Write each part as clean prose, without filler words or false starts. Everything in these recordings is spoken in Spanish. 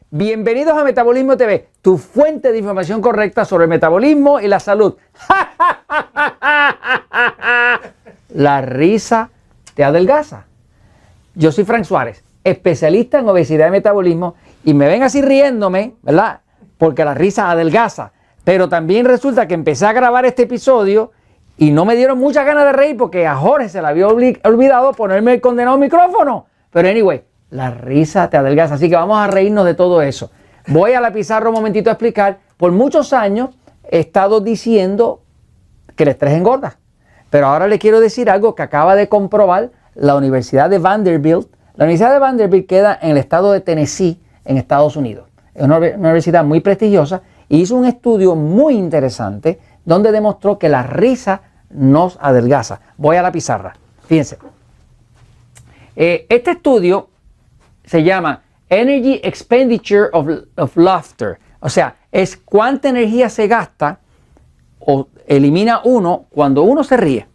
Bienvenidos a Metabolismo TV, tu fuente de información correcta sobre el metabolismo y la salud. La risa te adelgaza. Yo soy Frank Suárez, especialista en obesidad y metabolismo, y me ven así riéndome, ¿verdad? Porque la risa adelgaza. Pero también resulta que empecé a grabar este episodio y no me dieron muchas ganas de reír porque a Jorge se le había olvidado ponerme el condenado micrófono. Pero anyway, la risa te adelgaza, así que vamos a reírnos de todo eso. Voy a la pizarra un momentito a explicar. Por muchos años he estado diciendo que el estrés engorda. Pero ahora le quiero decir algo que acaba de comprobar la Universidad de Vanderbilt. La Universidad de Vanderbilt queda en el estado de Tennessee, en Estados Unidos. Es una universidad muy prestigiosa y hizo un estudio muy interesante donde demostró que la risa nos adelgaza. Voy a la pizarra. Fíjense. Este estudio se llama Energy Expenditure of Laughter. O sea, es cuánta energía se gasta o elimina uno cuando uno se ríe.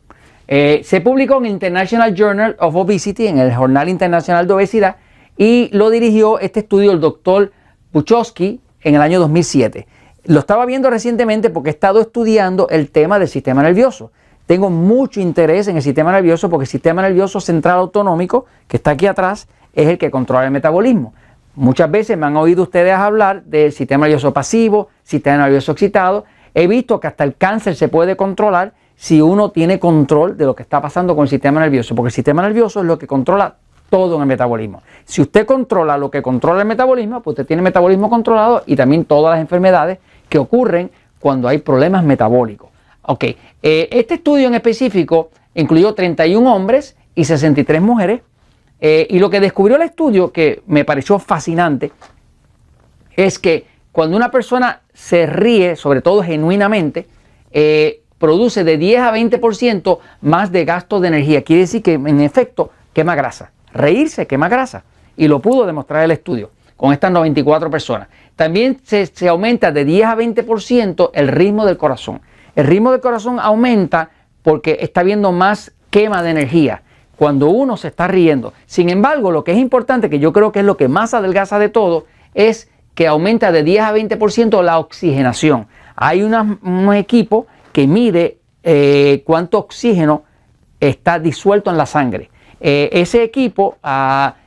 Se publicó en International Journal of Obesity, en el Jornal Internacional de Obesidad, y lo dirigió este estudio el doctor Buchowski en el año 2007. Lo estaba viendo recientemente porque he estado estudiando el tema del sistema nervioso. Tengo mucho interés en el sistema nervioso porque el sistema nervioso central autonómico, que está aquí atrás, es el que controla el metabolismo. Muchas veces me han oído ustedes hablar del sistema nervioso pasivo, sistema nervioso excitado. He visto que hasta el cáncer se puede controlar si uno tiene control de lo que está pasando con el sistema nervioso, porque el sistema nervioso es lo que controla todo en el metabolismo. Si usted controla lo que controla el metabolismo, pues usted tiene el metabolismo controlado y también todas las enfermedades que ocurren cuando hay problemas metabólicos. Ok, este estudio en específico incluyó 31 hombres y 63 mujeres. Y lo que descubrió el estudio, que me pareció fascinante, es que cuando una persona se ríe, sobre todo genuinamente, produce de 10 a 20% más de gasto de energía. Quiere decir que en efecto quema grasa. Reírse quema grasa. Y lo pudo demostrar el estudio con estas 94 personas. También se aumenta de 10 a 20% el ritmo del corazón. El ritmo del corazón aumenta porque está habiendo más quema de energía cuando uno se está riendo. Sin embargo, lo que es importante, que yo creo que es lo que más adelgaza de todo, es que aumenta de 10 a 20% la oxigenación. Hay un equipo que mide cuánto oxígeno está disuelto en la sangre. Ese equipo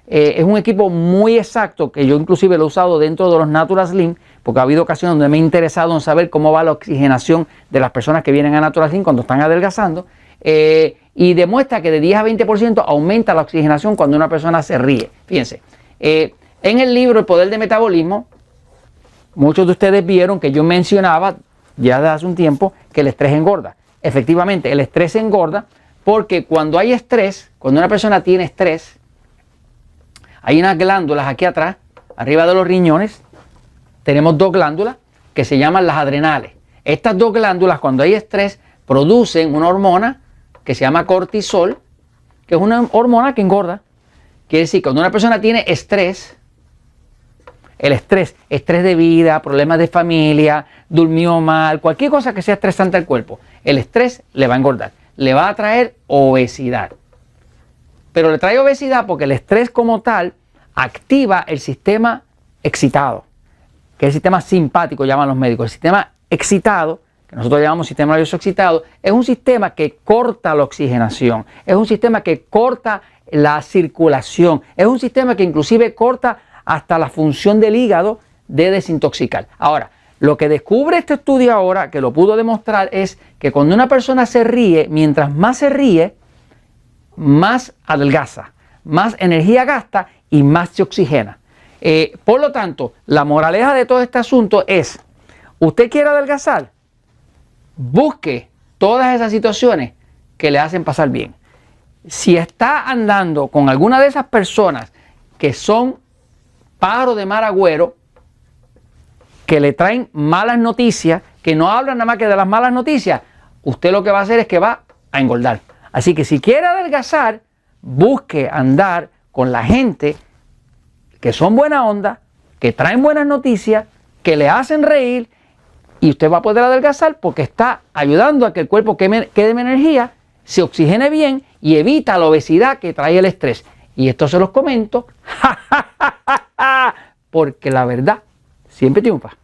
es un equipo muy exacto, que yo inclusive lo he usado dentro de los Natural Slim, porque ha habido ocasiones donde me he interesado en saber cómo va la oxigenación de las personas que vienen a Natural Slim cuando están adelgazando. Y demuestra que de 10 a 20% aumenta la oxigenación cuando una persona se ríe. Fíjense, en el libro El Poder del Metabolismo, muchos de ustedes vieron que yo mencionaba ya desde hace un tiempo que el estrés engorda. Efectivamente, el estrés engorda porque cuando hay estrés, cuando una persona tiene estrés, hay unas glándulas aquí atrás, arriba de los riñones, tenemos dos glándulas que se llaman las adrenales. Estas dos glándulas, cuando hay estrés, producen una hormona que se llama cortisol, que es una hormona que engorda. Quiere decir que cuando una persona tiene estrés, el estrés de vida, problemas de familia, durmió mal, cualquier cosa que sea estresante al cuerpo, el estrés le va a engordar, le va a traer obesidad. Pero le trae obesidad porque el estrés como tal activa el sistema excitado, que es el sistema simpático, llaman los médicos. El sistema excitado, que nosotros llamamos sistema nervioso excitado, es un sistema que corta la oxigenación, es un sistema que corta la circulación, es un sistema que inclusive corta hasta la función del hígado de desintoxicar. Ahora, lo que descubre este estudio ahora, que lo pudo demostrar, es que cuando una persona se ríe, mientras más se ríe, más adelgaza, más energía gasta y más se oxigena. Por lo tanto, la moraleja de todo este asunto es, ¿usted quiere adelgazar? Busque todas esas situaciones que le hacen pasar bien. Si está andando con alguna de esas personas que son pájaros de mal agüero, que le traen malas noticias, que no hablan nada más que de las malas noticias, usted lo que va a hacer es que va a engordar. Así que si quiere adelgazar, busque andar con la gente que son buena onda, que traen buenas noticias, que le hacen reír, y usted va a poder adelgazar porque está ayudando a que el cuerpo quede energía, se oxigene bien y evita la obesidad que trae el estrés. Y esto se los comento porque la verdad siempre triunfa.